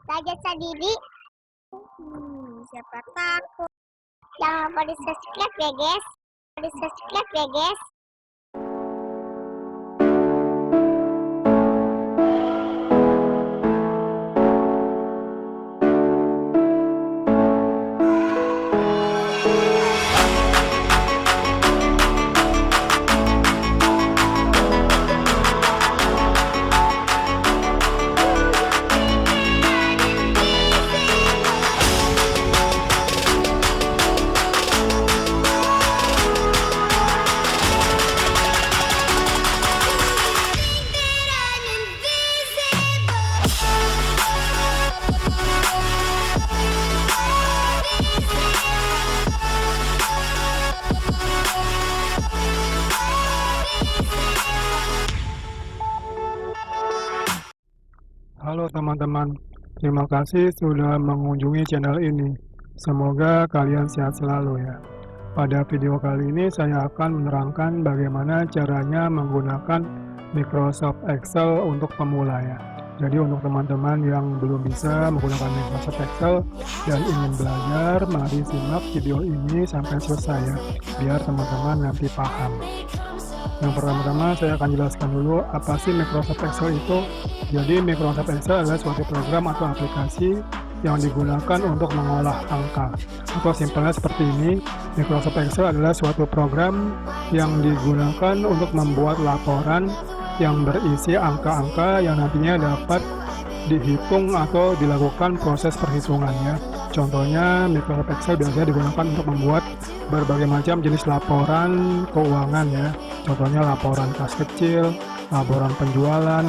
Belajar sendiri. Siapa takut. Jangan lupa di subscribe ya guys. Di subscribe ya guys. Halo teman-teman, terima kasih sudah mengunjungi channel ini. Semoga kalian sehat selalu ya. Pada video kali ini saya akan menerangkan bagaimana caranya menggunakan Microsoft Excel untuk pemula ya. Jadi untuk teman-teman yang belum bisa menggunakan Microsoft Excel dan ingin belajar, mari simak video ini sampai selesai ya, biar teman-teman nanti paham. Yang pertama-tama saya akan jelaskan dulu apa sih Microsoft Excel itu. Jadi Microsoft Excel adalah suatu program atau aplikasi yang digunakan untuk mengolah angka. Atau simpelnya seperti ini, Microsoft Excel adalah suatu program yang digunakan untuk membuat laporan yang berisi angka-angka yang nantinya dapat dihitung atau dilakukan proses perhitungannya. Contohnya Microsoft Excel biasanya digunakan untuk membuat berbagai macam jenis laporan keuangan ya. Contohnya laporan kas kecil, laporan penjualan,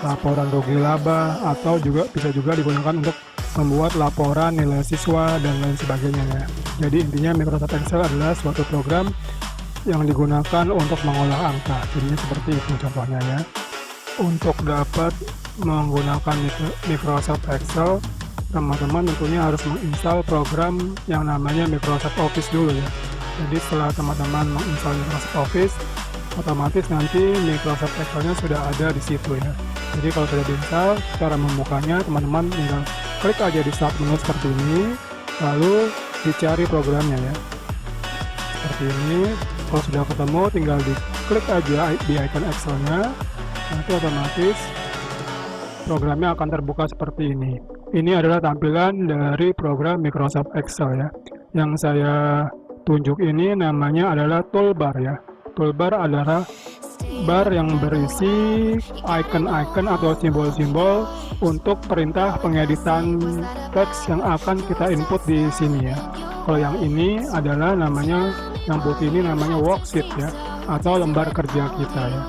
laporan rugi laba, atau juga bisa juga digunakan untuk membuat laporan nilai siswa dan lain sebagainya ya. Jadi intinya Microsoft Excel adalah suatu program yang digunakan untuk mengolah angka. Jadinya seperti itu contohnya ya. Untuk dapat menggunakan Microsoft Excel, teman-teman tentunya harus menginstal program yang namanya Microsoft Office dulu ya. Jadi setelah teman-teman menginstal Microsoft Office, otomatis nanti Microsoft Excel-nya sudah ada di situ ya. Jadi kalau sudah diinstal, cara membukanya teman-teman tinggal klik aja di start menu seperti ini, lalu dicari programnya ya. Seperti ini. Kalau sudah ketemu, tinggal diklik aja di icon Excel-nya, nanti otomatis programnya akan terbuka seperti ini. Ini adalah tampilan dari program Microsoft Excel ya. Yang saya tunjuk ini namanya adalah toolbar ya. Toolbar adalah bar yang berisi icon-icon atau simbol-simbol untuk perintah pengeditan teks yang akan kita input di sini ya. Kalau yang ini adalah namanya, yang putih ini namanya worksheet ya, atau lembar kerja kita ya.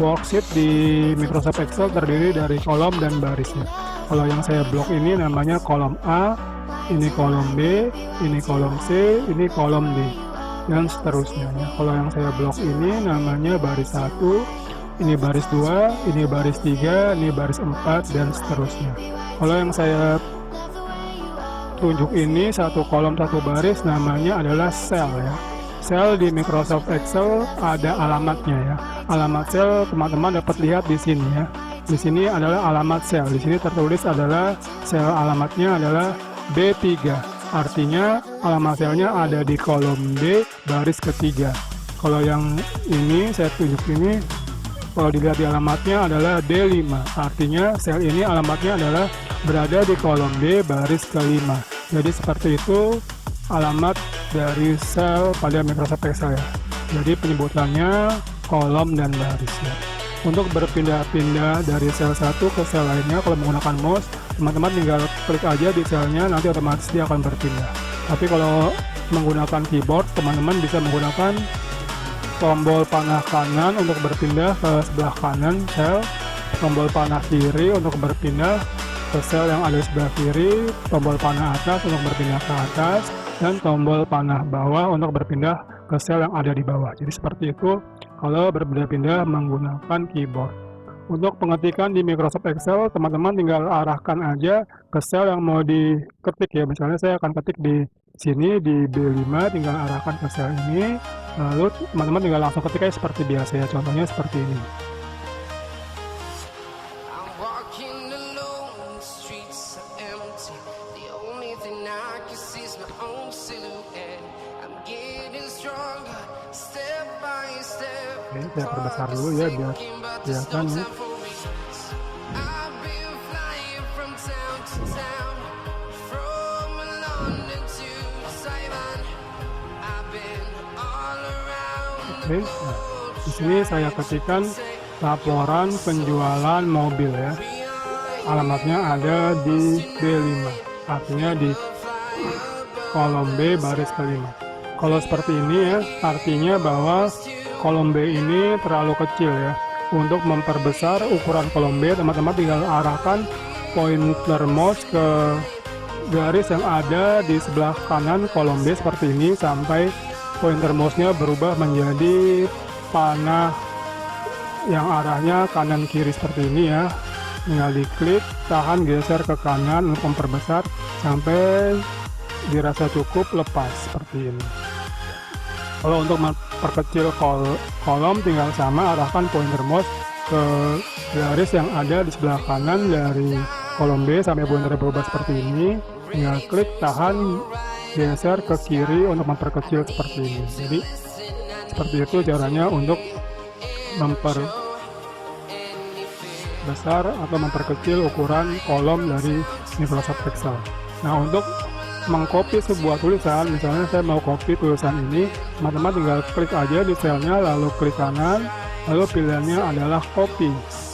Worksheet di Microsoft Excel terdiri dari kolom dan baris ya. Kalau yang saya blok ini namanya kolom A, ini kolom B, ini kolom C, ini kolom D, dan seterusnya ya. Kalau yang saya blok ini namanya baris 1, ini baris 2, ini baris 3, ini baris 4, dan seterusnya. Kalau yang saya tunjuk ini satu kolom satu baris namanya adalah sel ya. Sel di Microsoft Excel ada alamatnya ya. Alamat sel teman-teman dapat lihat di sini ya. Di sini adalah alamat sel. Di sini tertulis adalah sel alamatnya adalah B3. Artinya alamat selnya ada di kolom B baris ketiga. Kalau yang ini saya tunjuk ini, kalau dilihat di alamatnya adalah D5. Artinya sel ini alamatnya adalah berada di kolom B baris kelima. Jadi seperti itu alamat dari sel pada Microsoft Excel ya. Jadi penyebutannya kolom dan baris ya. Untuk berpindah-pindah dari sel satu ke sel lainnya, kalau menggunakan mouse, teman-teman tinggal klik aja di selnya, nanti otomatis dia akan berpindah. Tapi kalau menggunakan keyboard, teman-teman bisa menggunakan tombol panah kanan untuk berpindah ke sebelah kanan sel, tombol panah kiri untuk berpindah ke sel yang ada di sebelah kiri, tombol panah atas untuk berpindah ke atas, dan tombol panah bawah untuk berpindah ke sel yang ada di bawah. Jadi seperti itu kalau berpindah-pindah menggunakan keyboard. Untuk pengetikan di Microsoft Excel, teman-teman tinggal arahkan aja ke sel yang mau diketik ya. Misalnya saya akan ketik di sini di B5, tinggal arahkan ke sel ini, lalu teman-teman tinggal langsung ketik aja seperti biasa ya. Contohnya seperti ini. Oke, saya perbesar dulu ya biar kelihatan ya. Oke, nah, di sini saya ketikkan laporan penjualan mobil ya. Alamatnya ada di B5, artinya di kolom B baris kelima. Kalau seperti ini ya, artinya bahwa kolom B ini terlalu kecil ya. Untuk memperbesar ukuran kolom B, teman-teman tinggal arahkan pointer mouse ke garis yang ada di sebelah kanan kolom B seperti ini sampai pointer mouse-nya berubah menjadi panah yang arahnya kanan kiri seperti ini ya. Tinggal diklik, tahan, geser ke kanan untuk memperbesar sampai dirasa cukup, lepas seperti ini. Kalau untuk memperkecil kolom tinggal sama, arahkan pointer mouse ke garis yang ada di sebelah kanan dari kolom B sampai pointer berubah seperti ini. Tinggal klik, tahan, geser ke kiri untuk memperkecil seperti ini. Jadi seperti itu caranya untuk memperbesar atau memperkecil ukuran kolom dari Microsoft Excel. Nah, untuk mengcopy sebuah tulisan, misalnya saya mau copy tulisan ini, teman-teman tinggal klik aja di selnya, lalu klik kanan, lalu pilihannya adalah copy.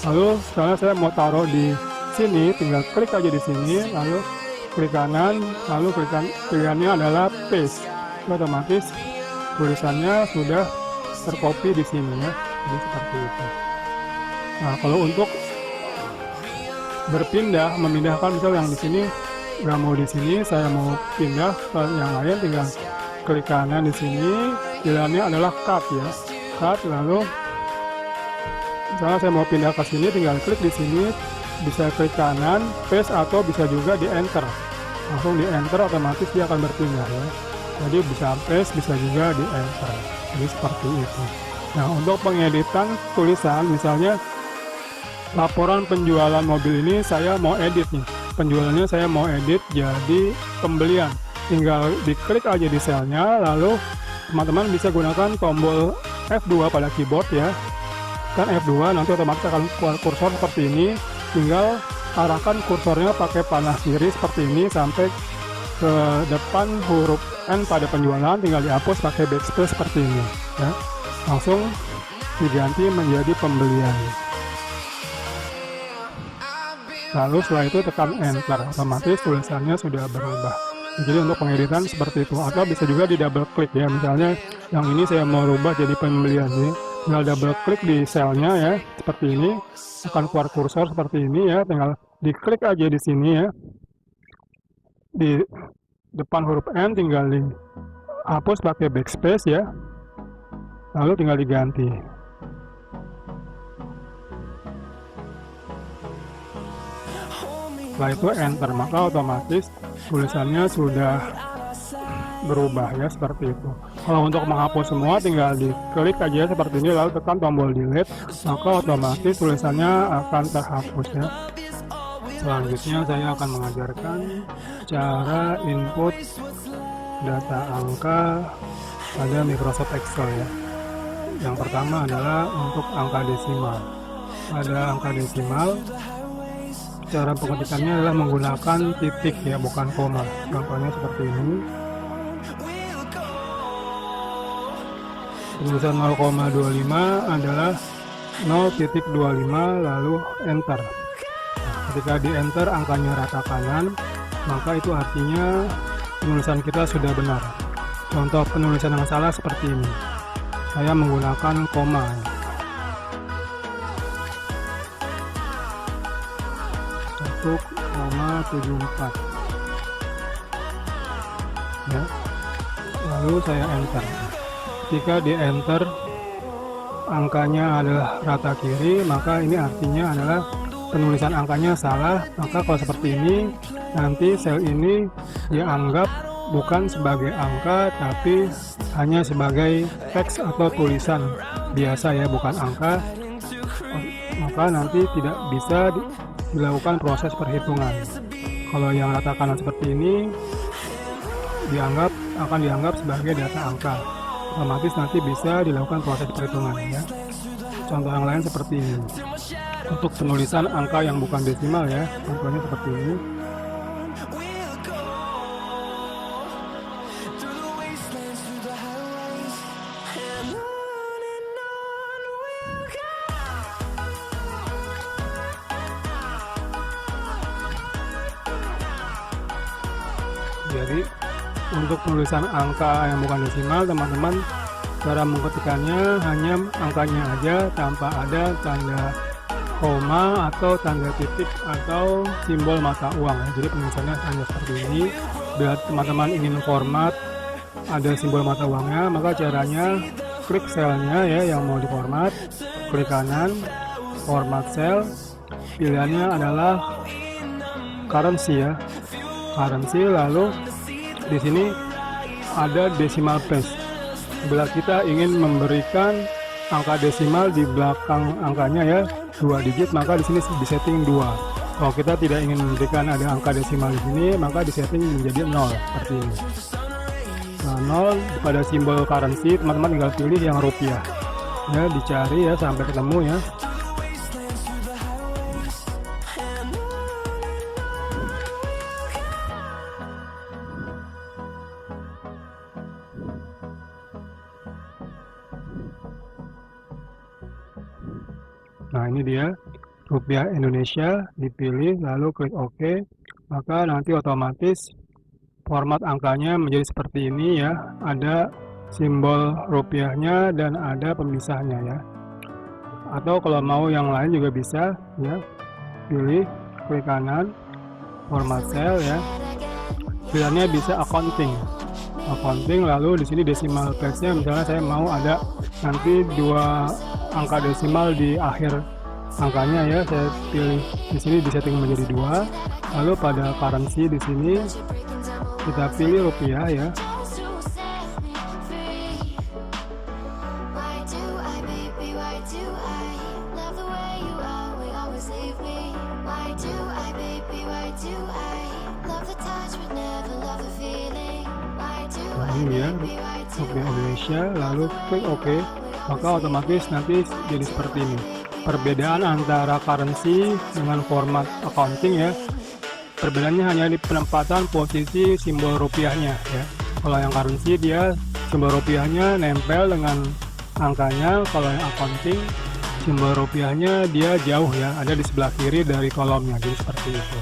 Lalu misalnya saya mau taruh di sini, tinggal klik aja di sini, lalu klik kanan, lalu pilihannya adalah paste. Otomatis tulisannya sudah tercopy di sini ya. Jadi seperti itu. Nah, kalau untuk memindahkan misal yang di sini nggak mau di sini, saya mau pindah ke yang lain, tinggal klik kanan di sini, pilihannya adalah cut ya, cut. Lalu misalnya saya mau pindah ke sini, tinggal klik di sini, bisa klik kanan, paste, atau bisa juga di enter, langsung di enter, otomatis dia akan berpindah ya. Jadi bisa paste, bisa juga di enter. Jadi seperti itu. Nah, untuk pengeditan tulisan, misalnya laporan penjualan mobil ini saya mau edit nih, penjualannya saya mau edit jadi pembelian, tinggal diklik aja di selnya, lalu teman-teman bisa gunakan tombol F2 pada keyboard ya, kan F2 nanti otomatis akan keluar kursor seperti ini, tinggal arahkan kursornya pakai panah kiri seperti ini sampai ke depan huruf N pada penjualan, tinggal dihapus pakai backspace seperti ini ya, langsung diganti menjadi pembelian. Lalu setelah itu tekan enter, otomatis tulisannya sudah berubah. Jadi untuk pengeditan seperti itu, atau bisa juga di double klik ya, misalnya yang ini saya mau rubah jadi pembelian ya, tinggal double klik di selnya ya, seperti ini, akan keluar kursor seperti ini ya, tinggal diklik aja di sini ya, di depan huruf N tinggal dihapus pakai backspace ya, lalu tinggal diganti. Setelah itu enter, maka otomatis tulisannya sudah berubah ya, seperti itu. Kalau untuk menghapus semua tinggal diklik aja seperti ini, lalu tekan tombol delete, maka otomatis tulisannya akan terhapus ya. Selanjutnya saya akan mengajarkan cara input data angka pada Microsoft Excel ya. Yang pertama adalah untuk angka desimal. Pada angka desimal, cara pengetikannya adalah menggunakan titik ya, bukan koma. Contohnya seperti ini. Tulisan 0,25 adalah 0,25 lalu enter. Ketika di enter angkanya rata kanan, maka itu artinya penulisan kita sudah benar. Contoh penulisan yang salah seperti ini. Saya menggunakan koma. 1,74 ya, lalu saya enter. Ketika di enter angkanya adalah rata kiri, maka ini artinya adalah penulisan angkanya salah. Maka kalau seperti ini, nanti sel ini dianggap bukan sebagai angka tapi hanya sebagai teks atau tulisan biasa ya, bukan angka. Maka nanti tidak bisa dilakukan proses perhitungan. Kalau yang rata kanan seperti ini, akan dianggap sebagai data angka. Otomatis nanti bisa dilakukan proses perhitungan ya. Contoh yang lain seperti ini. Untuk penulisan angka yang bukan desimal ya, contohnya seperti ini. Jadi untuk penulisan angka yang bukan desimal, teman-teman, cara mengetikannya hanya angkanya aja tanpa ada tanda koma atau tanda titik atau simbol mata uang. Jadi penulisannya hanya seperti ini. Bila teman-teman ingin format ada simbol mata uangnya, maka caranya klik selnya ya yang mau diformat, klik kanan, format cell, pilihannya adalah currency ya. Currency, lalu di sini ada decimal place. Bila kita ingin memberikan angka desimal di belakang angkanya ya 2 digit, maka di sini disetting 2. Kalau kita tidak ingin memberikan ada angka desimal di sini, maka disetting menjadi 0 seperti ini. Nah, 0 pada simbol currency, teman-teman tinggal pilih yang rupiah. Ya, dicari ya sampai ketemu ya. Nah, ini dia rupiah Indonesia, dipilih lalu klik OK, maka nanti otomatis format angkanya menjadi seperti ini ya. Ada simbol rupiahnya dan ada pemisahnya ya. Atau kalau mau yang lain juga bisa ya. Pilih, klik kanan, format cell ya. Pilihannya bisa accounting, lalu di sini decimal place-nya misalnya saya mau ada nanti 2 angka desimal di akhir angkanya ya, saya pilih di sini disetting menjadi 2. Lalu pada currency di sini kita pilih rupiah ya. Nah, ini ya rupiah Indonesia, lalu klik OK, maka otomatis nanti jadi seperti ini. Perbedaan antara currency dengan format accounting ya, perbedaannya hanya di penempatan posisi simbol rupiahnya ya. Kalau yang currency dia simbol rupiahnya nempel dengan angkanya, kalau yang accounting simbol rupiahnya dia jauh ya, ada di sebelah kiri dari kolomnya, jadi seperti itu.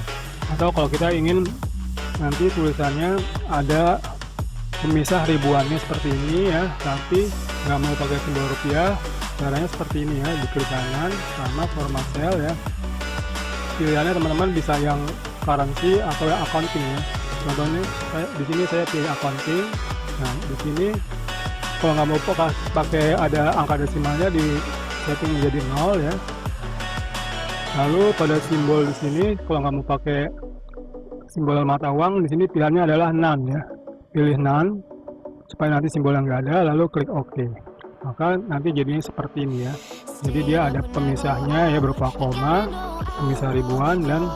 Atau kalau kita ingin nanti tulisannya ada pemisah ribuannya seperti ini ya, tapi nggak mau pakai simbol rupiah, caranya seperti ini ya, diklik kanan sama format cell ya. Pilihannya teman-teman bisa yang currency atau yang accounting ya. Contohnya di sini saya pilih accounting. Nah, di sini kalau nggak mau pakai ada angka desimalnya di setting menjadi 0 ya. Lalu pada simbol di sini kalau nggak mau pakai simbol mata uang, di sini pilihannya adalah none ya. Pilih none supaya nanti simbol yang nggak ada, lalu klik OK. Maka nanti jadinya seperti ini ya. Jadi dia ada pemisahnya ya berupa koma, pemisah ribuan, dan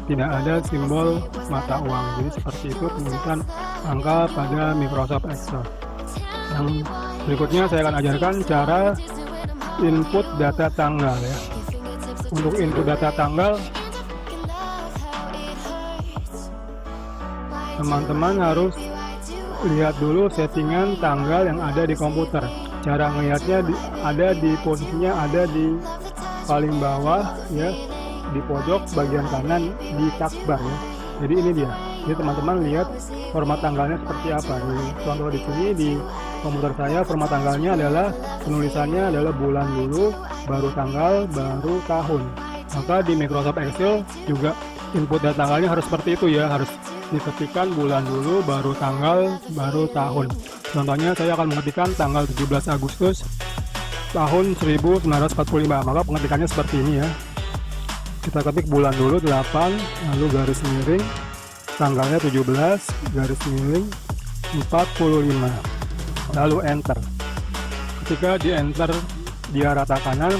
tidak ada simbol mata uang. Jadi seperti itu penulisan angka pada Microsoft Excel. Yang berikutnya saya akan ajarkan cara input data tanggal ya. Untuk input data tanggal, teman-teman harus lihat dulu settingan tanggal yang ada di komputer. Cara ngelihatnya ada di posisinya ada di paling bawah ya, di pojok bagian kanan di taskbar ya. Jadi ini dia. Jadi teman-teman lihat format tanggalnya seperti apa. Jadi, contoh di sini di komputer saya format tanggalnya adalah penulisannya adalah bulan dulu, baru tanggal, baru tahun. Maka di Microsoft Excel juga input data tanggalnya harus seperti itu ya, harus diketikkan bulan dulu, baru tanggal, baru tahun. Contohnya saya akan mengetikkan tanggal 17 Agustus tahun 1945, maka pengetikannya seperti ini ya. Kita ketik bulan dulu 8, lalu garis miring, tanggalnya 17, garis miring 45, lalu enter. Ketika di enter dia rata kanan,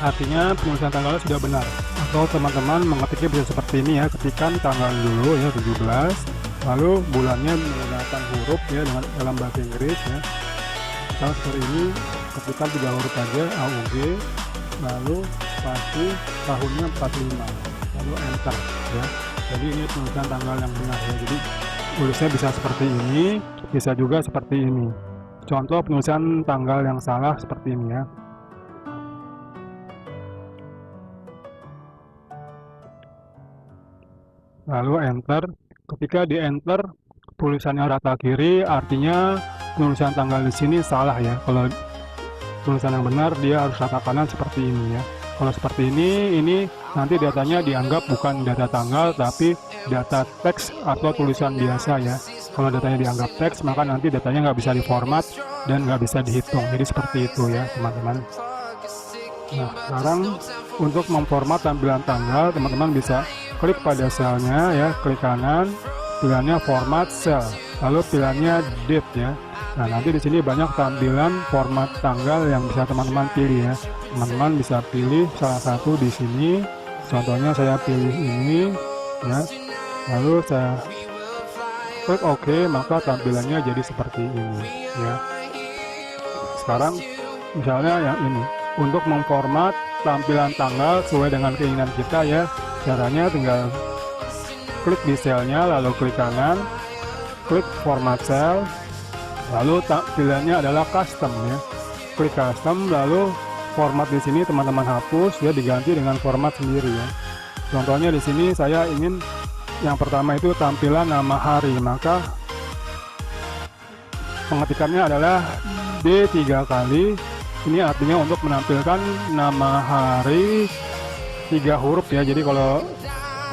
artinya penulisan tanggalnya sudah benar. Atau teman-teman mengetiknya bisa seperti ini ya, ketikkan tanggal dulu ya 17, Lalu bulannya menggunakan huruf ya dalam bahasa Inggris ya. Kalau seperti ini ketikkan 3 huruf aja AUG, lalu pasti tahunnya 45, lalu enter ya. Jadi ini penulisan tanggal yang benar ya. Jadi tulisnya bisa seperti ini, bisa juga seperti ini. Contoh penulisan tanggal yang salah seperti ini ya. Lalu enter. Ketika di enter tulisannya rata kiri, artinya penulisan tanggal di sini salah ya. Kalau tulisan yang benar dia harus rata kanan seperti ini ya. Kalau seperti ini nanti datanya dianggap bukan data tanggal tapi data teks atau tulisan biasa ya. Kalau datanya dianggap teks, maka nanti datanya nggak bisa diformat dan nggak bisa dihitung. Jadi seperti itu ya teman-teman. Nah, sekarang untuk memformat tampilan tanggal, teman-teman bisa klik pada selnya ya, klik kanan, pilihannya format cell, lalu pilihannya date ya. Nah, nanti di sini banyak tampilan format tanggal yang bisa teman-teman pilih ya. Teman-teman bisa pilih salah satu di sini. Contohnya saya pilih ini ya. Lalu saya klik OK, maka tampilannya jadi seperti ini ya. Sekarang misalnya yang ini. Untuk memformat tampilan tanggal sesuai dengan keinginan kita ya, caranya tinggal klik di selnya, lalu klik kanan, klik format cell, lalu pilihannya adalah custom ya. Klik custom, lalu format di sini teman-teman hapus ya, diganti dengan format sendiri ya. Contohnya di sini saya ingin yang pertama itu tampilan nama hari, maka pengetikannya adalah D 3 kali. Ini artinya untuk menampilkan nama hari 3 huruf ya. Jadi kalau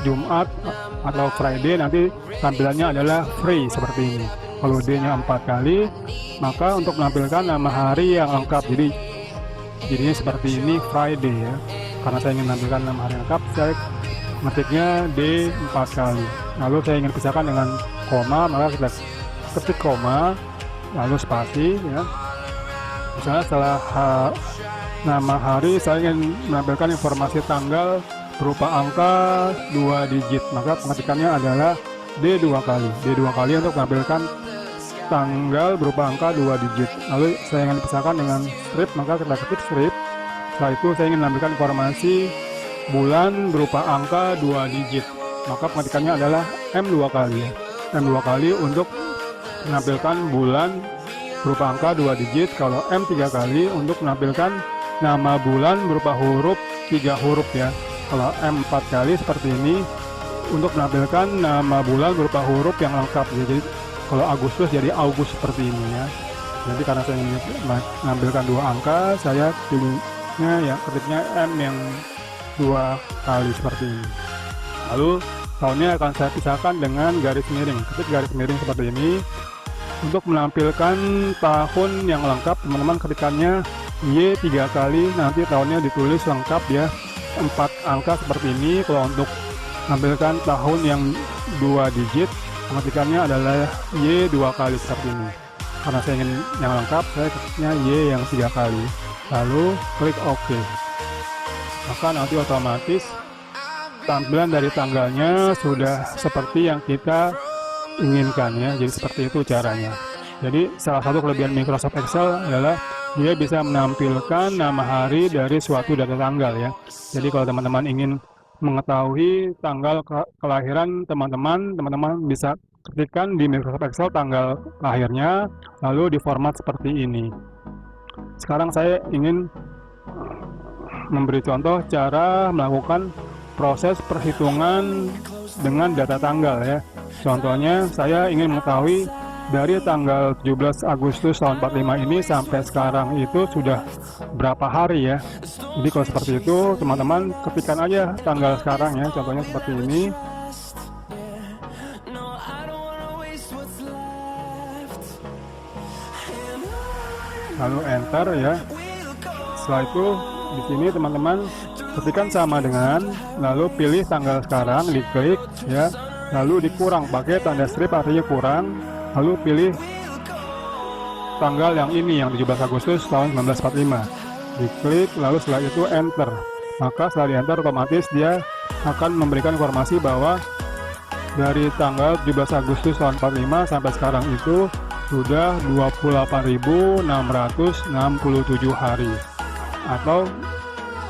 Jumat atau Friday nanti tampilannya adalah free seperti ini. Kalau D-nya 4 kali, maka untuk menampilkan nama hari yang lengkap, jadinya seperti ini Friday ya. Karena saya ingin menampilkan nama hari lengkap, saya ngetiknya D 4 kali. Lalu saya ingin pisahkan dengan koma, maka kita ketik koma, lalu spasi ya. Misalnya setelah nama hari saya ingin menampilkan informasi tanggal berupa angka 2 digit, maka pengetikannya adalah D 2 kali. D 2 kali untuk menampilkan tanggal berupa angka 2 digit. Lalu saya ingin pisahkan dengan strip, maka kita ketik strip. Setelah itu saya ingin menampilkan informasi bulan berupa angka 2 digit, maka pengetikannya adalah M 2 kali. M 2 kali untuk menampilkan bulan berupa angka 2 digit. Kalau M 3 kali untuk menampilkan nama bulan berupa huruf 3 huruf ya. Kalau M 4 kali seperti ini untuk menampilkan nama bulan berupa huruf yang lengkap ya. Jadi kalau Agustus jadi August seperti ini ya. Jadi karena saya ingin menampilkan 2 angka, saya pilihnya ya, ketiknya M yang 2 kali seperti ini. Lalu tahunnya akan saya pisahkan dengan garis miring. Ketik garis miring seperti ini. Untuk menampilkan tahun yang lengkap, teman-teman ketikannya Y 3 kali, nanti tahunnya ditulis lengkap ya, 4 angka seperti ini. Kalau untuk menampilkan tahun yang 2 digit, ketikannya adalah Y 2 kali seperti ini. Karena saya ingin yang lengkap, saya ketiknya Y yang 3 kali. Lalu klik OK. Maka nanti otomatis tampilan dari tanggalnya sudah seperti yang kita inginkan ya. Jadi seperti itu caranya. Jadi salah satu kelebihan Microsoft Excel adalah dia bisa menampilkan nama hari dari suatu data tanggal ya. Jadi kalau teman-teman ingin mengetahui tanggal kelahiran teman-teman bisa ketikkan di Microsoft Excel tanggal lahirnya, lalu diformat seperti ini. Sekarang saya ingin memberi contoh cara melakukan proses perhitungan dengan data tanggal ya. Contohnya saya ingin mengetahui dari tanggal 17 Agustus tahun 45 ini sampai sekarang itu sudah berapa hari ya. Jadi kalau seperti itu teman-teman ketikkan aja tanggal sekarang ya. Contohnya seperti ini. Lalu enter ya. Setelah itu di sini teman-teman ketikkan sama dengan, lalu pilih tanggal sekarang, diklik ya. Lalu dikurang pakai tanda strip artinya kurang, lalu pilih tanggal yang ini yang 17 Agustus tahun 1945, diklik, lalu setelah itu enter. Maka setelah di enter otomatis dia akan memberikan informasi bahwa dari tanggal 17 Agustus tahun 45 sampai sekarang itu sudah 28.667 hari. Atau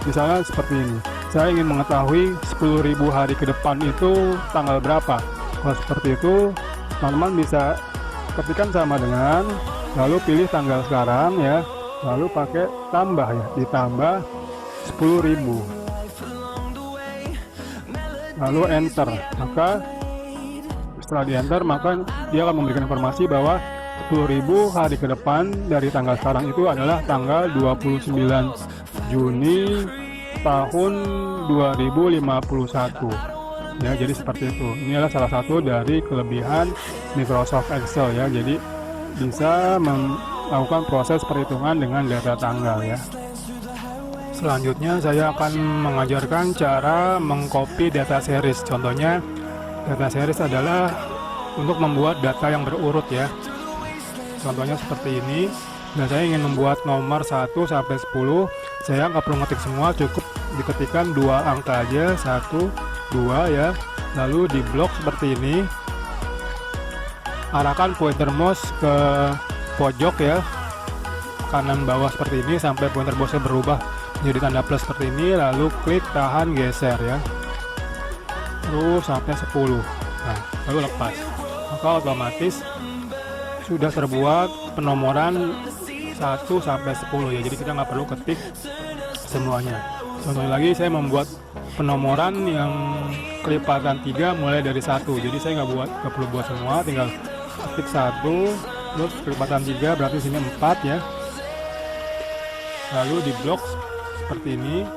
misalnya seperti ini, saya ingin mengetahui 10.000 hari ke depan itu tanggal berapa. Kalau seperti itu, teman-teman bisa ketikkan sama dengan, lalu pilih tanggal sekarang ya, lalu pakai tambah ya, ditambah 10.000, lalu enter. Maka setelah di enter, maka dia akan memberikan informasi bahwa 10.000 hari ke depan dari tanggal sekarang itu adalah tanggal 29 Juni tahun 2051 ya. Jadi seperti itu. Ini adalah salah satu dari kelebihan Microsoft Excel ya. Jadi bisa melakukan proses perhitungan dengan data tanggal ya. Selanjutnya saya akan mengajarkan cara mengcopy data series. Contohnya data series adalah untuk membuat data yang berurut ya. Contohnya seperti ini. Nah, saya ingin membuat nomor 1 sampai 10. Saya nggak perlu ngetik semua, cukup diketikkan 2 angka aja, 1, 2 ya. Lalu di blok seperti ini. Arahkan pointer mouse ke pojok ya, kanan bawah seperti ini sampai pointer mouse berubah menjadi tanda plus seperti ini. Lalu klik tahan geser ya, terus sampai 10. Nah, lalu lepas. Maka otomatis sudah terbuat penomoran 1 sampai 10 ya. Jadi kita nggak perlu ketik semuanya. Contohnya lagi, saya membuat penomoran yang kelipatan 3 mulai dari 1. Jadi saya nggak perlu buat semua, tinggal ketik 1, terus kelipatan 3 berarti sini 4 ya. Lalu di blok seperti ini.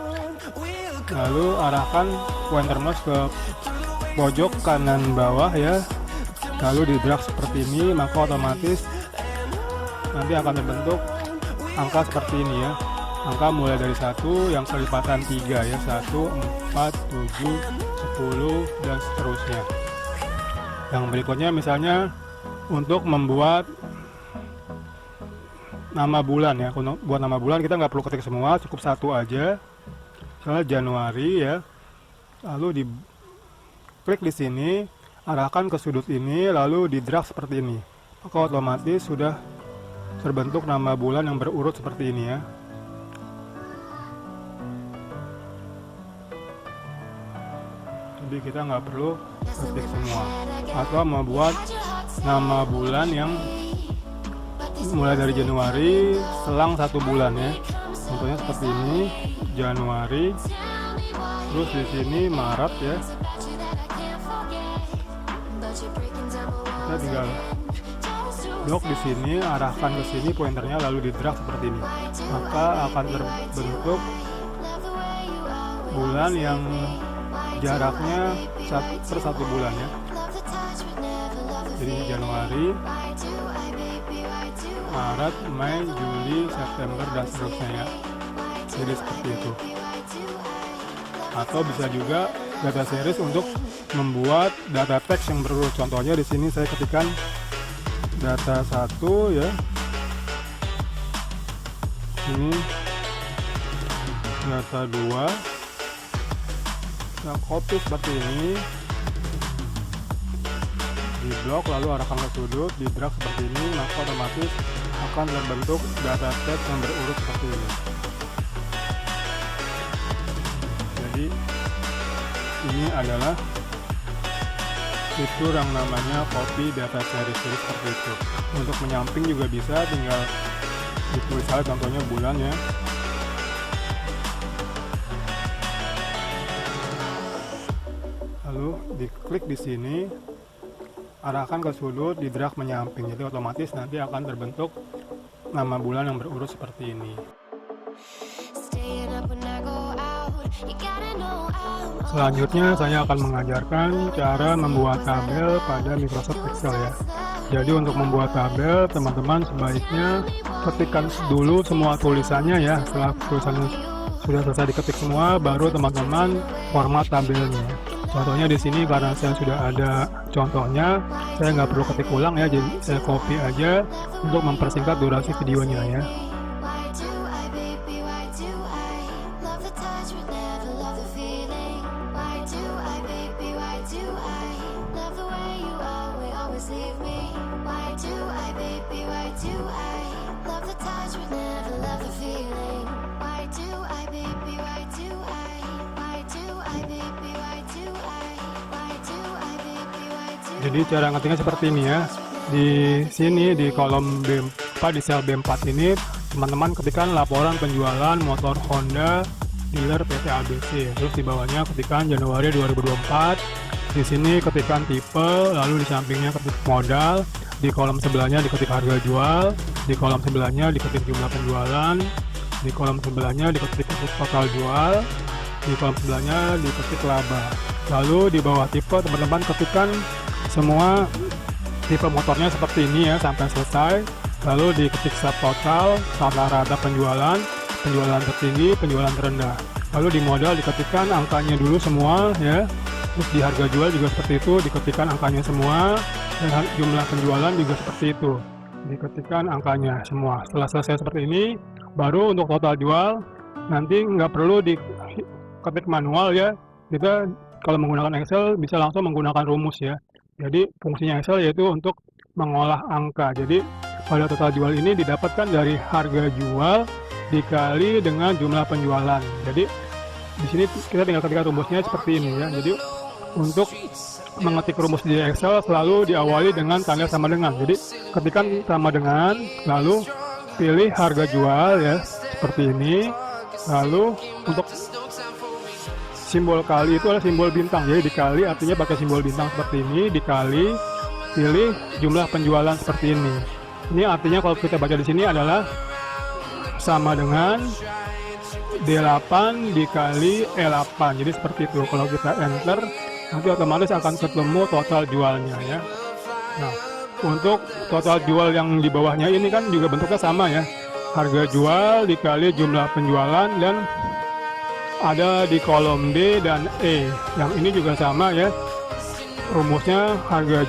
Lalu arahkan pointer mouse ke pojok kanan bawah ya. Lalu di drag seperti ini, maka otomatis nanti akan terbentuk angka seperti ini ya. Angka mulai dari 1 yang kelipatan 3 ya, 1, 4, 7, 10 dan seterusnya. Yang berikutnya misalnya untuk membuat nama bulan ya. Untuk buat nama bulan kita nggak perlu ketik semua, cukup 1 aja. Misalnya Januari ya. Lalu di klik di sini, arahkan ke sudut ini, lalu di drag seperti ini. Maka otomatis sudah terbentuk nama bulan yang berurut seperti ini ya. Jadi kita nggak perlu ketik semua. Atau membuat nama bulan yang mulai dari Januari selang 1 bulan ya. Contohnya seperti ini, Januari. Terus di sini Maret ya. Kita tinggal blok di sini, arahkan ke sini pointernya, lalu di drag seperti ini. Maka akan terbentuk bulan yang jaraknya per 1 bulan ya. Jadi Januari, Maret, Mei, Juli, September dan seterusnya ya. Jadi seperti itu. Atau bisa juga data series untuk membuat data teks yang berurut. Contohnya di sini saya ketikkan data 1 ya. Ini data 2. Nah, copy seperti ini. Di blok lalu arahkan ke sudut, di drag seperti ini, maka otomatis akan terbentuk data teks yang berurut seperti ini. Jadi ini adalah fitur yang namanya copy data series seperti itu. Untuk menyamping juga bisa, tinggal ditulis saja contohnya bulan ya. Lalu diklik di sini, arahkan ke sudut, di drag menyamping. Jadi otomatis nanti akan terbentuk nama bulan yang berurut seperti ini. Selanjutnya saya akan mengajarkan cara membuat tabel pada Microsoft Excel ya. Jadi untuk membuat tabel, teman-teman sebaiknya ketikkan dulu semua tulisannya ya. Setelah tulisannya sudah selesai diketik semua, baru teman-teman format tabelnya. Contohnya di sini karena saya sudah ada contohnya, saya nggak perlu ketik ulang ya, jadi saya copy aja untuk mempersingkat durasi videonya ya. Love the baby, why do I love the touch but never love the feeling? Why do I, baby, why do I? Why do I, baby, why do I? Why do I, baby, why do I? Jadi cara ngetiknya seperti ini ya. Di sini di kolom B4 di sel B4 ini teman-teman ketikkan laporan penjualan motor Honda dealer PT ABC. Terus di bawahnya ketikkan Januari 2024. Di sini ketikkan tipe, lalu di sampingnya ketik modal, di kolom sebelahnya diketik harga jual, di kolom sebelahnya diketik jumlah penjualan, di kolom sebelahnya diketik total jual, di kolom sebelahnya diketik laba. Lalu di bawah tipe teman-teman ketikkan semua tipe motornya seperti ini ya sampai selesai. Lalu diketik subtotal, rata-rata penjualan, penjualan tertinggi, penjualan terendah. Lalu di modal diketikkan angkanya dulu semua ya. Terus di harga jual juga seperti itu, diketikkan angkanya semua, dan jumlah penjualan juga seperti itu, diketikkan angkanya semua. Setelah selesai seperti ini, baru untuk total jual nanti nggak perlu diketik manual ya. Kita kalau menggunakan Excel bisa langsung menggunakan rumus ya. Jadi fungsinya Excel yaitu untuk mengolah angka. Jadi pada total jual ini didapatkan dari harga jual dikali dengan jumlah penjualan. Jadi di sini kita tinggal ketikkan rumusnya seperti ini ya. Jadi untuk mengetik rumus di Excel selalu diawali dengan tanda sama dengan. Jadi ketikkan sama dengan, lalu pilih harga jual ya seperti ini. Lalu untuk simbol kali itu adalah simbol bintang, jadi dikali artinya pakai simbol bintang seperti ini, dikali pilih jumlah penjualan seperti ini. Ini artinya kalau kita baca di sini adalah sama dengan D8 dikali E8. Jadi seperti itu. Kalau kita enter nanti otomatis akan ketemu total jualnya ya. Nah, untuk total jual yang di bawahnya ini kan juga bentuknya sama ya. Harga jual dikali jumlah penjualan, dan ada di kolom D dan E. Yang ini juga sama ya. Rumusnya harga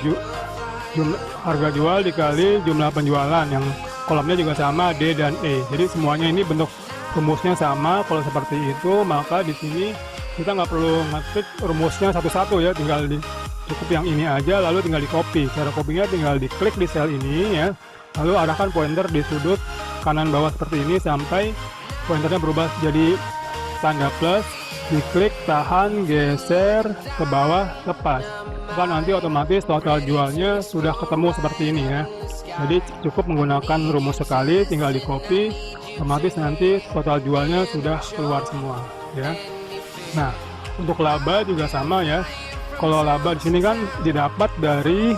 jual dikali jumlah penjualan. Yang kolomnya juga sama D dan E. Jadi semuanya ini bentuk rumusnya sama. Kalau seperti itu maka di sini kita nggak perlu ngetik rumusnya satu-satu ya. Tinggal cukup yang ini aja, lalu tinggal di copy. Cara copy-nya tinggal diklik di sel ini ya. Lalu arahkan pointer di sudut kanan bawah seperti ini sampai pointernya berubah jadi tanda plus, diklik, tahan, geser ke bawah, lepas. Maka nanti otomatis total jualnya sudah ketemu seperti ini ya. Jadi cukup menggunakan rumus sekali, tinggal di copy, otomatis nanti total jualnya sudah keluar semua ya. Nah, untuk laba juga sama ya. Kalau laba di sini kan didapat dari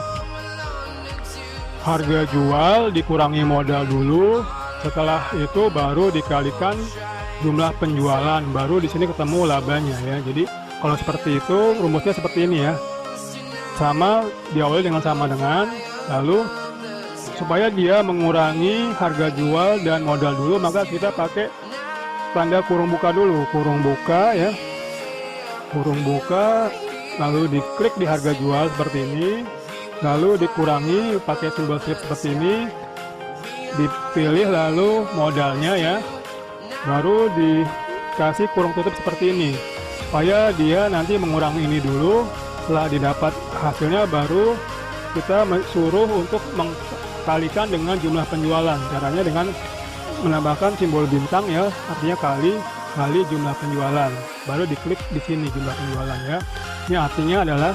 harga jual dikurangi modal dulu, setelah itu baru dikalikan jumlah penjualan, baru di sini ketemu labanya ya. Jadi kalau seperti itu rumusnya seperti ini ya, sama diawali dengan sama dengan, lalu supaya dia mengurangi harga jual dan modal dulu maka kita pakai tanda kurung buka dulu, kurung buka ya, kurung buka, lalu diklik di harga jual seperti ini, lalu dikurangi pakai simbol strip seperti ini, dipilih lalu modalnya ya, baru dikasih kurung tutup seperti ini supaya dia nanti mengurangi ini dulu. Setelah didapat hasilnya baru kita suruh untuk mengkalikan dengan jumlah penjualan. Caranya dengan menambahkan simbol bintang ya, artinya kali jumlah penjualan, baru diklik di sini jumlah penjualan ya. Ini artinya adalah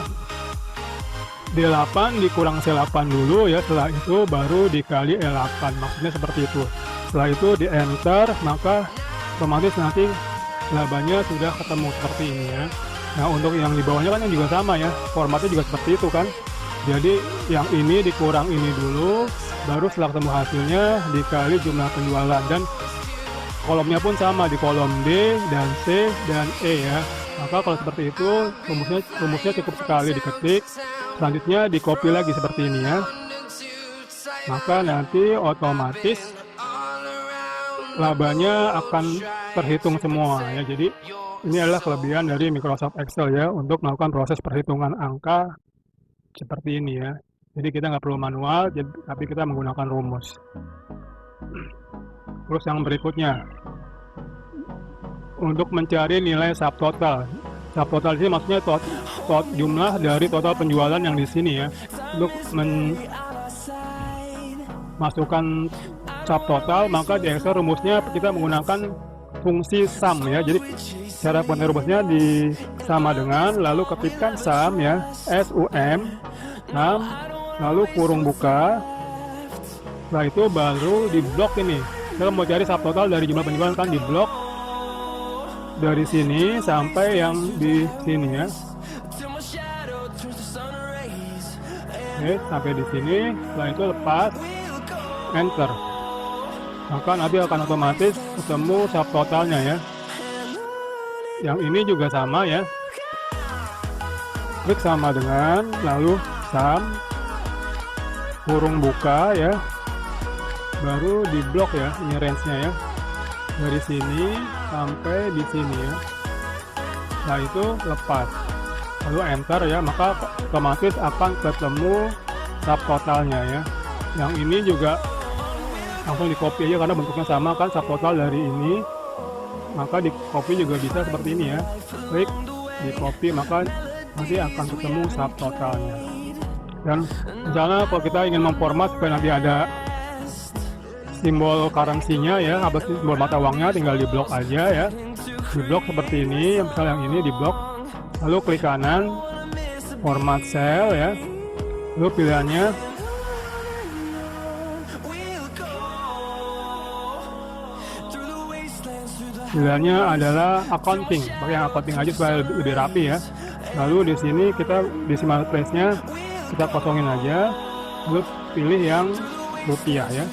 D8 dikurang C8 dulu ya, setelah itu baru dikali E8, maksudnya seperti itu. Setelah itu di enter maka otomatis nanti labanya sudah ketemu seperti ini ya. Nah, untuk yang di bawahnya kan yang juga sama ya, formatnya juga seperti itu kan. Jadi yang ini dikurang ini dulu, baru setelah ketemu hasilnya dikali jumlah penjualan, dan kolomnya pun sama di kolom D dan C dan E ya. Maka kalau seperti itu rumusnya cukup sekali diketik, selanjutnya di copy lagi seperti ini ya. Maka nanti otomatis labanya akan terhitung semua ya. Jadi ini adalah kelebihan dari Microsoft Excel ya untuk melakukan proses perhitungan angka seperti ini ya. Jadi kita nggak perlu manual, tapi kita menggunakan rumus. Terus yang berikutnya, untuk mencari nilai subtotal. Subtotal ini maksudnya jumlah dari total penjualan yang di sini ya. Untuk masukkan subtotal, maka di Excel rumusnya kita menggunakan fungsi sum ya. Jadi cara pengertian rumusnya di sama dengan, lalu ketikkan sum ya, SUM, sum, lalu kurung buka. Setelah itu baru di blok ini. Kita mau cari subtotal dari jumlah penjualan, kan di blok dari sini sampai yang di sini ya. Oke, sampai di sini. Setelah itu lepas enter, maka nanti akan otomatis ketemu subtotalnya ya. Yang ini juga sama ya, klik sama dengan, lalu sum, kurung buka ya, baru di blok ya, ini range-nya ya, dari sini sampai di sini ya. Nah itu lepas, lalu enter ya, maka otomatis akan ketemu subtotalnya ya. Yang ini juga langsung di copy aja karena bentuknya sama kan, subtotal dari ini, maka di copy juga bisa seperti ini ya, klik di copy, maka nanti akan ketemu subtotalnya. Dan misalnya kalau kita ingin memformat supaya nanti ada simbol currency-nya ya, apa simbol mata uangnya, tinggal di blok aja ya, di blok seperti ini, misalnya yang ini di blok, lalu klik kanan format cell ya, lalu pilihannya adalah accounting, pakai yang accounting aja supaya lebih rapi ya. Lalu di sini kita decimal place-nya kita kosongin aja, lalu pilih yang rupiah ya.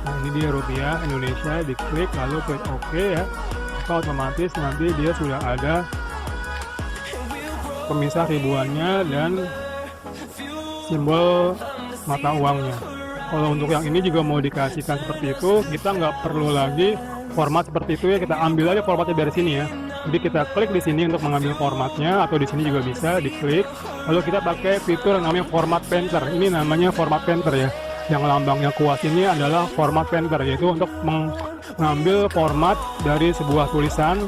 Nah ini dia rupiah Indonesia, diklik lalu klik OK ya, maka otomatis nanti dia sudah ada pemisah ribuannya dan simbol mata uangnya. Kalau untuk yang ini juga mau dikasihkan seperti itu, kita nggak perlu lagi format seperti itu ya, kita ambil aja formatnya dari sini ya. Jadi kita klik di sini untuk mengambil formatnya, atau di sini juga bisa diklik. Lalu kita pakai fitur yang namanya format painter. Ini namanya format painter ya. Yang lambangnya kuas ini adalah format painter, yaitu untuk mengambil format dari sebuah tulisan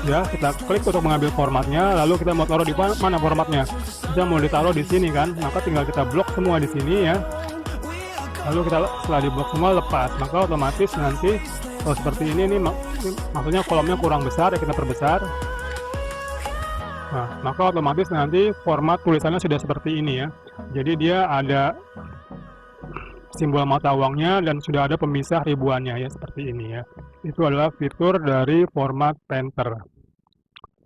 ya. Kita klik untuk mengambil formatnya, lalu kita mau taruh di mana formatnya. Kita mau ditaruh di sini kan, maka tinggal kita blok semua di sini ya. Lalu kita setelah di blok semua lepas, maka otomatis nanti kalau seperti ini maksudnya kolomnya kurang besar ya, kita perbesar. Nah, maka otomatis nanti format tulisannya sudah seperti ini ya. Jadi dia ada simbol mata uangnya dan sudah ada pemisah ribuannya ya, seperti ini ya. Itu adalah fitur dari format painter.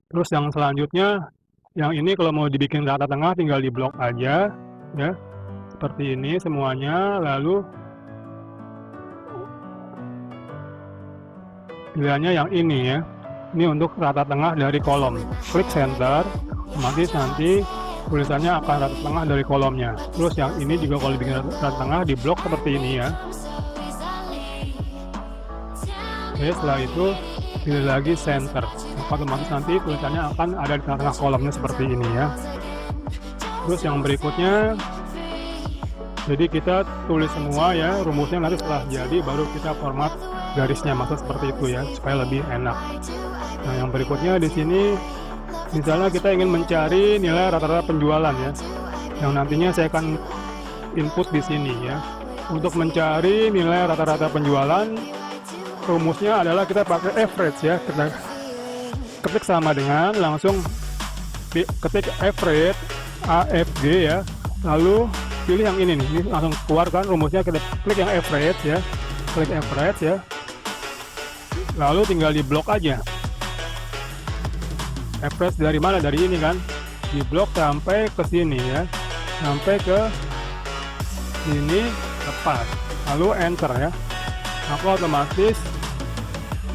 Terus yang selanjutnya, yang ini kalau mau dibikin rata tengah tinggal di blok aja ya, seperti ini semuanya. Lalu pilihannya yang ini ya, ini untuk rata tengah dari kolom, klik center, otomatis nanti tulisannya akan rata tengah dari kolomnya. Terus yang ini juga kalau dibikin rata tengah di blok seperti ini ya. Oke, setelah itu pilih lagi center, maka otomatis nanti tulisannya akan ada di tengah kolomnya seperti ini ya. Terus yang berikutnya, jadi kita tulis semua ya, rumusnya nanti setelah jadi baru kita format garisnya, maksud seperti itu ya, supaya lebih enak. Nah yang berikutnya di sini, misalnya kita ingin mencari nilai rata-rata penjualan ya, yang nantinya saya akan input di sini ya. Untuk mencari nilai rata-rata penjualan, rumusnya adalah kita pakai average ya. Kita ketik sama dengan, langsung ketik average, AFG ya, lalu pilih yang ini nih, ini langsung keluarkan rumusnya. Kita klik yang average ya, klik average ya, lalu tinggal di blok aja. Average dari mana? Dari ini kan, di blok sampai ke sini ya, sampai ke sini lepas, lalu enter ya, maka otomatis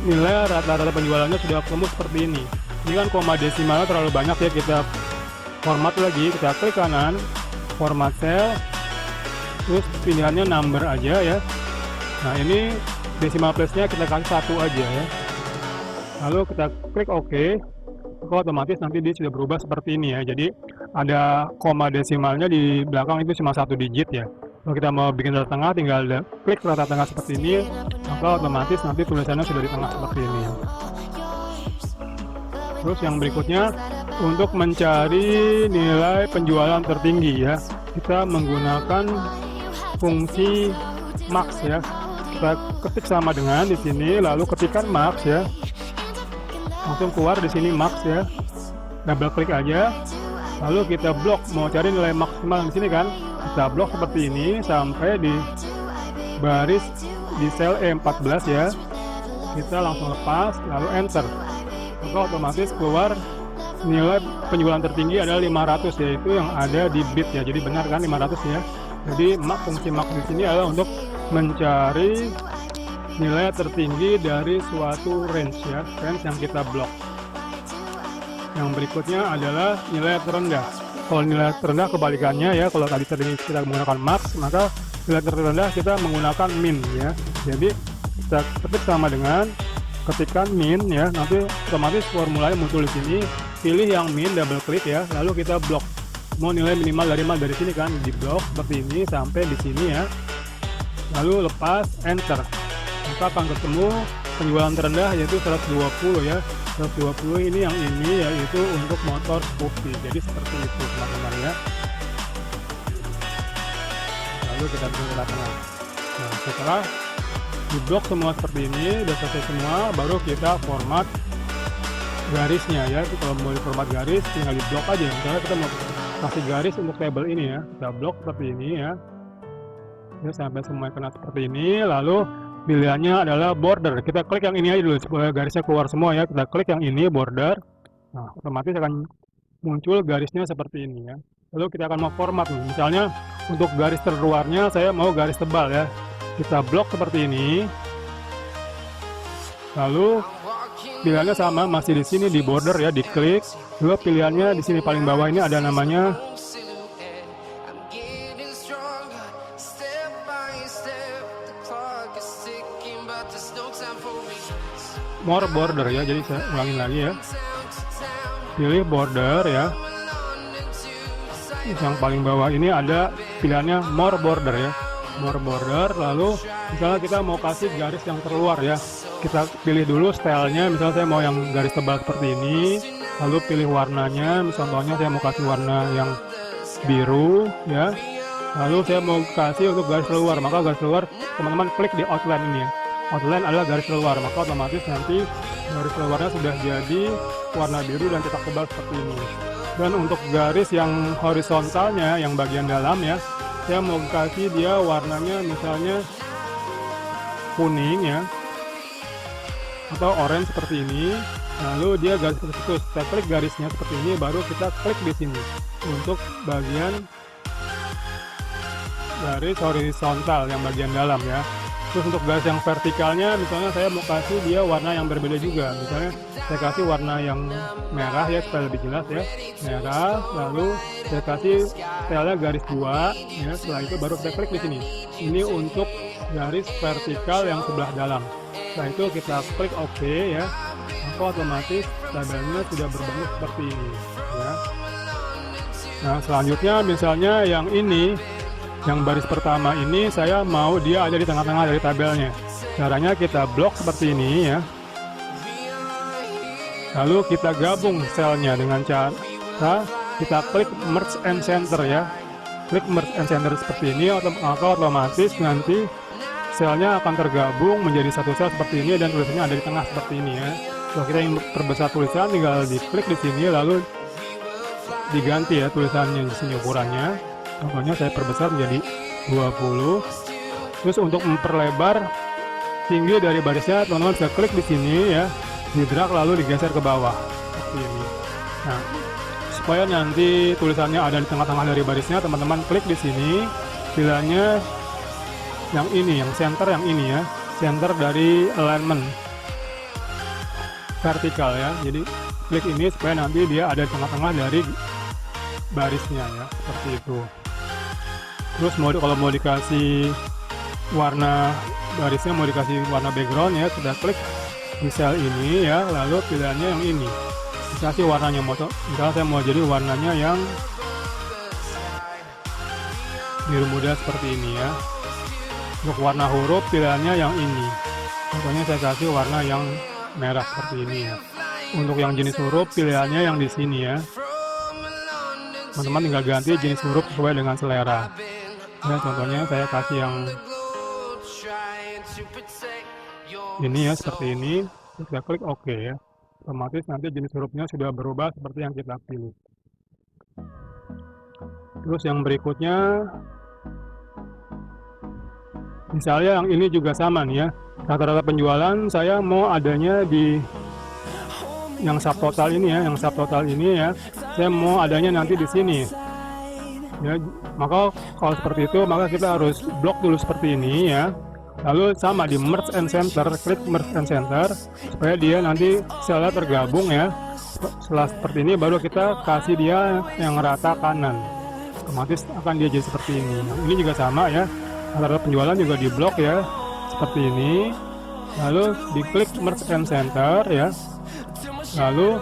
nilai rata-rata penjualannya sudah ketemu seperti ini. Ini kan koma desimalnya terlalu banyak ya, kita format lagi, kita klik kanan format cell, terus pilihannya number aja ya. Nah ini decimal place nya kita kasih 1 aja ya, lalu kita klik OK. maka otomatis nanti dia sudah berubah seperti ini ya. Jadi ada koma desimalnya di belakang itu cuma 1 digit ya. Kalau kita mau bikin rata tengah, tinggal klik rata tengah seperti ini, maka otomatis nanti tulisannya sudah di tengah seperti ini ya. Terus yang berikutnya, untuk mencari nilai penjualan tertinggi ya, kita menggunakan fungsi max ya. Kita ketik sama dengan di sini, lalu ketikkan max ya, langsung keluar di sini max ya. Double klik aja, lalu kita blok. Mau cari nilai maksimal di sini kan, kita blok seperti ini sampai di baris di sel E14 ya. Kita langsung lepas, lalu enter. Maka otomatis keluar nilai penjualan tertinggi adalah 500, yaitu yang ada di bit ya. Jadi benar kan 500 ya. Jadi fungsi max di sini adalah untuk mencari nilai tertinggi dari suatu range ya, range yang kita blok. Yang berikutnya adalah nilai terendah. Kalau nilai terendah kebalikannya ya, kalau tadi kita menggunakan max, maka nilai terendah kita menggunakan min ya. Jadi kita ketik sama dengan ketikkan min ya, nanti otomatis formulanya muncul di sini. Pilih yang min, double klik ya, lalu kita blok. Mau nilai minimal dari sini kan, di blok seperti ini sampai di sini ya. Lalu lepas enter. Maka akan ketemu penjualan terendah yaitu 120 ya. 120 ini yang ini yaitu untuk motor Scoopy. Jadi seperti itu teman-teman ya. Lalu kita bikin ke tengah. Nah, setelah di blok semua seperti ini, udah selesai semua, baru kita format garisnya ya. Itu kalau mau di format garis tinggal di blok aja. Misalnya kita mau kasih garis untuk tabel ini ya, kita blok seperti ini ya. Ya sampai semua kena seperti ini, lalu pilihannya adalah border. Kita klik yang ini aja dulu supaya garisnya keluar semua ya. Kita klik yang ini border. Nah, otomatis akan muncul garisnya seperti ini ya. Lalu kita akan mau format nih. Misalnya untuk garis terluarnya saya mau garis tebal ya. Kita blok seperti ini. Lalu pilihannya sama, masih di sini di border ya, diklik. Lalu pilihannya di sini paling bawah ini ada namanya more border ya. Jadi saya ulangin lagi ya. Pilih border ya. Yang paling bawah ini ada pilihannya more border ya. More border, lalu misalnya kita mau kasih garis yang terluar ya, kita pilih dulu stylenya. Misalnya saya mau yang garis tebal seperti ini, lalu pilih warnanya. Contohnya saya mau kasih warna yang biru ya, lalu saya mau kasih untuk garis keluar, maka garis keluar teman-teman klik di outline ini ya. Outline adalah garis keluar, maka otomatis nanti garis keluarnya sudah jadi warna biru dan cetak tebal seperti ini. Dan untuk garis yang horizontalnya, yang bagian dalam ya, saya mau kasih dia warnanya misalnya kuning ya, atau orange seperti ini. Lalu dia garis terputus, kita klik garisnya seperti ini, baru kita klik di sini untuk bagian garis horizontal yang bagian dalam ya. Terus untuk garis yang vertikalnya, misalnya saya mau kasih dia warna yang berbeda juga. Misalnya saya kasih warna yang merah ya supaya lebih jelas ya, merah. Lalu saya kasih stylenya garis 2 ya. Setelah itu baru kita klik di sini. Ini untuk garis vertikal yang sebelah dalam. Setelah itu kita klik OK ya, maka otomatis tabelnya sudah berbentuk seperti ini ya. Nah selanjutnya misalnya yang ini, yang baris pertama ini saya mau dia ada di tengah-tengah dari tabelnya. Caranya kita blok seperti ini ya. Lalu kita gabung selnya dengan cara kita klik merge and center ya. Klik merge and center seperti ini, maka otomatis nanti selnya akan tergabung menjadi satu sel seperti ini dan tulisannya ada di tengah seperti ini ya. Kalau kita ingin perbesar tulisan, tinggal diklik di sini lalu diganti ya tulisannya di sini ukurannya. Contohnya saya perbesar menjadi 20. Terus untuk memperlebar tinggi dari barisnya, teman-teman bisa klik di sini ya, di drag lalu digeser ke bawah seperti ini. Nah, supaya nanti tulisannya ada di tengah-tengah dari barisnya, teman-teman klik di sini, pilihannya yang ini, yang center yang ini ya, center dari alignment vertikal ya. Jadi klik ini supaya nanti dia ada di tengah-tengah dari barisnya ya, seperti itu. Terus kalau mau dikasih warna barisnya, mau dikasih warna background ya, kita klik di sel ini ya, lalu pilihannya yang ini. kasih warnanya. Misalnya saya mau jadi warnanya yang biru muda seperti ini ya. Untuk warna huruf pilihannya yang ini. Contohnya saya kasih warna yang merah seperti ini ya. Untuk yang jenis huruf pilihannya yang di sini ya. Teman-teman tinggal ganti jenis huruf sesuai dengan selera. Ya, contohnya saya kasih yang ini ya, seperti ini. Kita klik OK ya. Otomatis nanti jenis hurufnya sudah berubah seperti yang kita pilih. Terus yang berikutnya, misalnya yang ini juga sama nih ya. Rata-rata penjualan saya mau adanya di yang subtotal ini ya, saya mau adanya nanti di sini. Ya, maka kalau seperti itu, maka kita harus blok dulu seperti ini ya. Lalu sama di merge and center, klik merge and center supaya dia nanti selnya tergabung ya. Setelah seperti ini baru kita kasih dia yang rata kanan. Otomatis akan dia jadi seperti ini. Ini juga sama ya. Rata-rata penjualan juga di blok ya, seperti ini. Lalu diklik merge and center ya. Lalu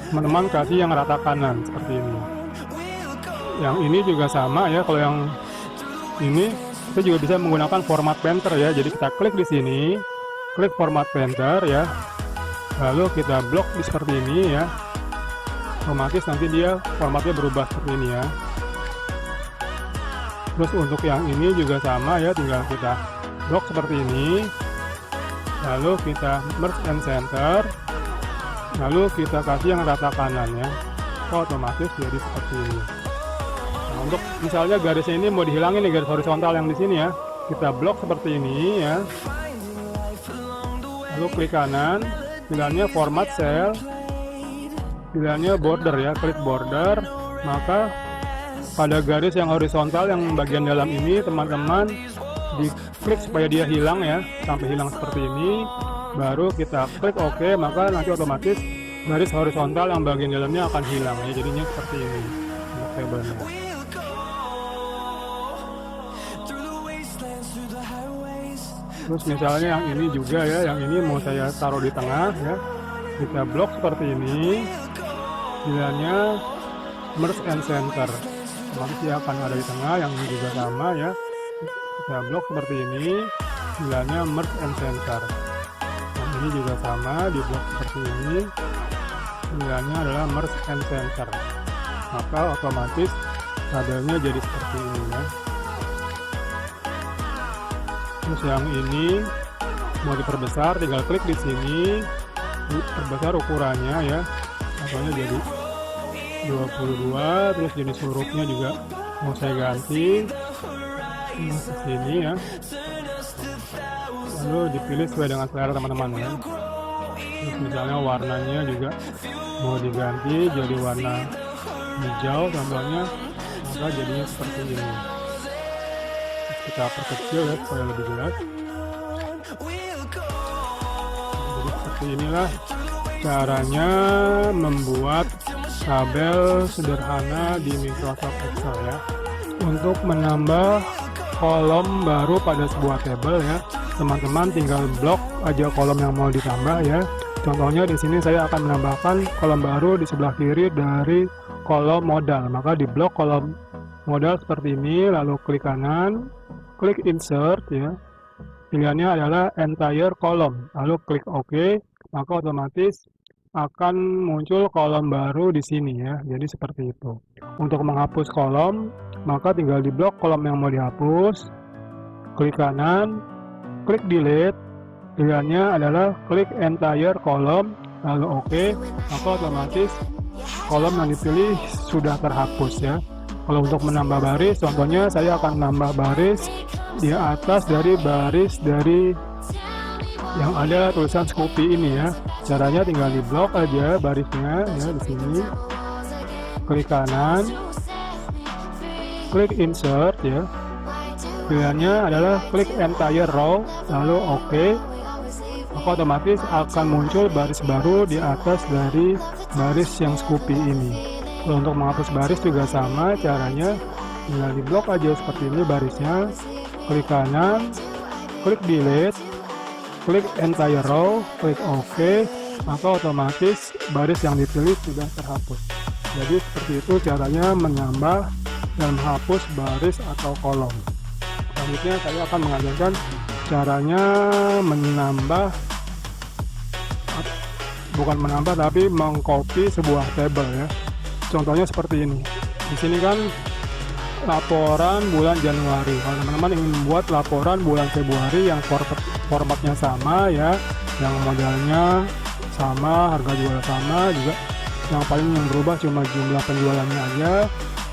teman-teman kasih yang rata kanan seperti ini. Yang ini juga sama ya. Kalau yang ini kita juga bisa menggunakan format painter ya. Jadi kita klik di sini, klik format painter ya. Lalu kita blok di seperti ini ya. Otomatis nanti dia formatnya berubah seperti ini ya. Terus untuk yang ini juga sama ya, tinggal kita blok seperti ini. Lalu kita merge and center. Lalu kita kasih yang rata kanan ya. Otomatis jadi seperti ini. Untuk misalnya garisnya ini mau dihilangin nih, garis horizontal yang di sini ya, kita blok seperti ini ya. Lalu klik kanan, pilihannya format cell, pilihannya border ya, klik border. Maka pada garis yang horizontal yang bagian dalam ini teman-teman diklik supaya dia hilang ya, sampai hilang seperti ini. Baru kita klik OK, maka nanti otomatis garis horizontal yang bagian dalamnya akan hilang ya, jadinya seperti ini untuk tabelnya. Terus misalnya yang ini juga ya, yang ini mau saya taruh di tengah ya, kita blok seperti ini, pilihannya merge and center, nanti dia akan ada di tengah. Yang ini juga sama ya, kita blok seperti ini, pilihannya merge and center. Yang ini juga sama, di blok seperti ini, pilihannya adalah merge and center. Maka otomatis tabelnya jadi seperti ini ya. Terus yang ini mau diperbesar, tinggal klik di sini, perbesar ukurannya ya. Contohnya jadi 22. Terus jenis hurufnya juga mau saya ganti ke sini ya. Lalu dipilih sesuai dengan selera teman-teman ya. Terus misalnya warnanya juga mau diganti jadi warna hijau contohnya, maka jadinya seperti ini. Kita perkecil ya supaya lebih jelas. Jadi seperti inilah caranya membuat tabel sederhana di Microsoft Excel ya. Untuk menambah kolom baru pada sebuah tabel ya, teman-teman tinggal blok aja kolom yang mau ditambah ya. Contohnya di sini saya akan menambahkan kolom baru di sebelah kiri dari kolom modal. Maka di blok kolom modal seperti ini, lalu klik kanan, klik insert ya. Pilihannya adalah entire column, lalu klik OK, maka otomatis akan muncul kolom baru di sini ya. Jadi seperti itu. Untuk menghapus kolom, maka tinggal di blok kolom yang mau dihapus, klik kanan, klik delete, pilihannya adalah klik entire column, lalu OK, maka otomatis kolom yang dipilih sudah terhapus ya. Kalau untuk menambah baris, contohnya saya akan menambah baris di atas dari baris dari yang ada tulisan Scoopy ini ya. Caranya tinggal di blok aja barisnya ya di sini. Klik kanan, klik insert ya. Pilihannya adalah klik entire row, lalu OK. Maka otomatis akan muncul baris baru di atas dari baris yang Scoopy ini. Kalau untuk menghapus baris juga sama caranya, tinggal di blok aja seperti ini barisnya, klik kanan, klik delete, klik entire row, klik OK, maka otomatis baris yang dipilih sudah terhapus. Jadi seperti itu caranya menambah dan menghapus baris atau kolom. Selanjutnya saya akan mengajarkan caranya menambah, bukan menambah tapi mengcopy sebuah tabel ya. Contohnya seperti ini. Di sini kan laporan bulan Januari. Kalau teman-teman ingin membuat laporan bulan Februari yang formatnya sama ya, yang modalnya sama, harga jual sama juga, yang paling yang berubah cuma jumlah penjualannya aja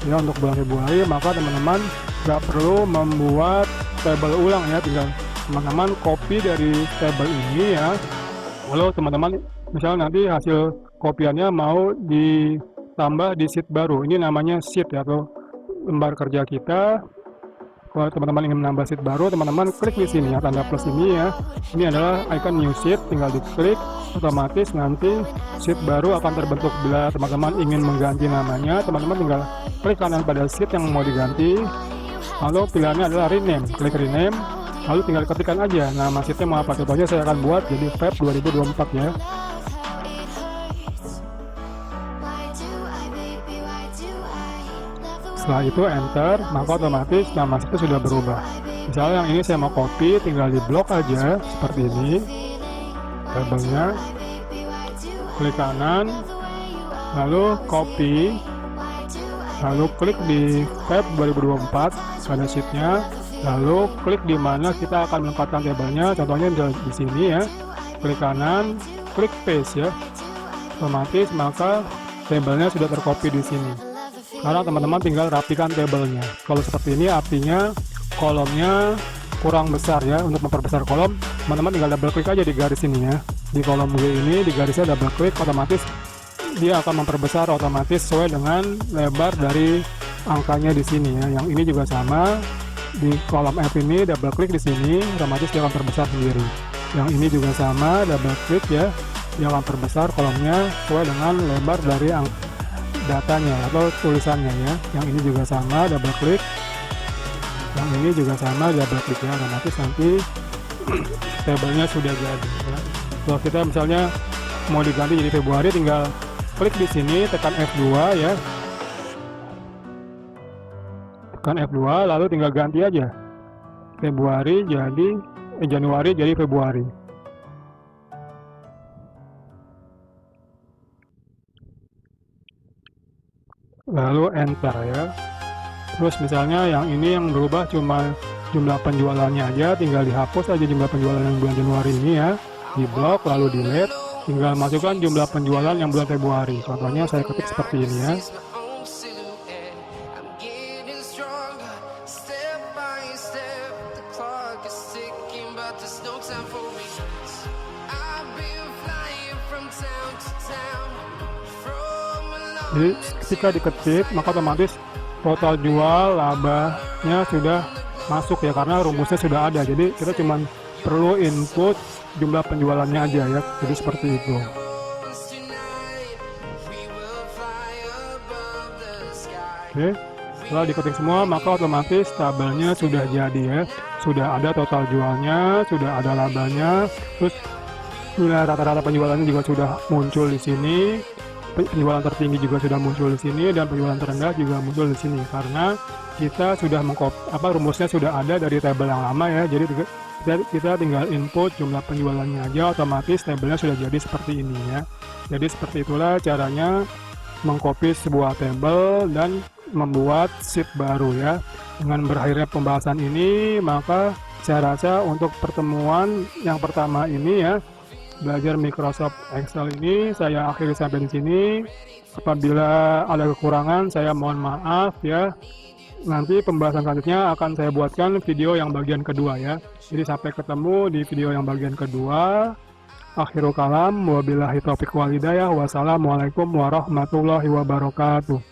ya untuk bulan Februari, maka teman-teman nggak perlu membuat tabel ulang ya, tinggal teman-teman copy dari tabel ini ya. Lalu teman-teman misalnya nanti hasil kopiannya mau ditambah di sheet baru, ini namanya sheet ya, atau lembar kerja kita. Kalau teman-teman ingin menambah sheet baru, teman-teman klik di sini ya, tanda plus ini ya. Ini adalah icon new sheet, tinggal diklik, otomatis nanti sheet baru akan terbentuk. Bila teman-teman ingin mengganti namanya, teman-teman tinggal klik kanan pada sheet yang mau diganti, lalu pilihannya adalah rename, klik rename, lalu tinggal ketikkan aja nama sheetnya mau apa. Contohnya saya akan buat jadi Feb 2024 ya. Setelah itu enter, maka otomatis nama sheet sudah berubah. Misalnya yang ini saya mau copy, tinggal di blok aja seperti ini tabelnya, klik kanan, lalu copy, lalu klik di Feb 2024 pada sheetnya, lalu klik di mana kita akan melengkapkan tabelnya. Contohnya di sini ya, klik kanan, klik paste ya, otomatis maka tabelnya sudah tercopy di sini. Sekarang teman-teman tinggal rapikan tabelnya. Kalau seperti ini artinya kolomnya kurang besar ya. Untuk memperbesar kolom, teman-teman tinggal double klik aja di garis ini ya. Di kolom G ini, di garisnya double klik, otomatis dia akan memperbesar otomatis sesuai dengan lebar dari angkanya di sini ya. Yang ini juga sama. Di kolom F ini double klik di sini, otomatis dia akan perbesar sendiri. Yang ini juga sama, double klik ya. Dia akan perbesar kolomnya sesuai dengan lebar dari datanya atau tulisannya ya. Yang ini juga sama, double klik. Yang ini juga sama, double klik ya, otomatis nanti tabelnya sudah jadi ya. Kalau kita misalnya mau diganti jadi Februari, tinggal klik di sini, tekan F2 ya, tekan F2, lalu tinggal ganti aja Februari jadi Januari jadi Februari. Lalu enter ya. Terus misalnya yang ini yang berubah cuma jumlah penjualannya aja, tinggal dihapus aja jumlah penjualan yang bulan Januari ini ya, di blok lalu delete, tinggal masukkan jumlah penjualan yang bulan Februari. Contohnya saya ketik seperti ini ya. Jadi ketika diketik maka otomatis total jual labanya sudah masuk ya, karena rumusnya sudah ada. Jadi kita cuma perlu input jumlah penjualannya aja ya. Jadi seperti itu. Oke, setelah diketik semua maka otomatis tabelnya sudah jadi ya. Sudah ada total jualnya, sudah ada labanya, terus nilai rata-rata penjualannya juga sudah muncul di sini. Penjualan tertinggi juga sudah muncul di sini, dan penjualan terendah juga muncul di sini, karena kita sudah rumusnya sudah ada dari tabel yang lama ya. Jadi kita tinggal input jumlah penjualannya aja, otomatis tabelnya sudah jadi seperti ini ya. Jadi seperti itulah caranya mengcopy sebuah tabel dan membuat sheet baru ya. Dengan berakhirnya pembahasan ini, maka saya rasa untuk pertemuan yang pertama ini ya, belajar Microsoft Excel ini saya akhiri sampai di sini. Apabila ada kekurangan saya mohon maaf ya. Nanti pembahasan selanjutnya akan saya buatkan video yang bagian kedua ya. Jadi sampai ketemu di video yang bagian kedua. Akhirul kalam, wabillahi taufiq wal hidayah. Wassalamualaikum warahmatullahi wabarakatuh.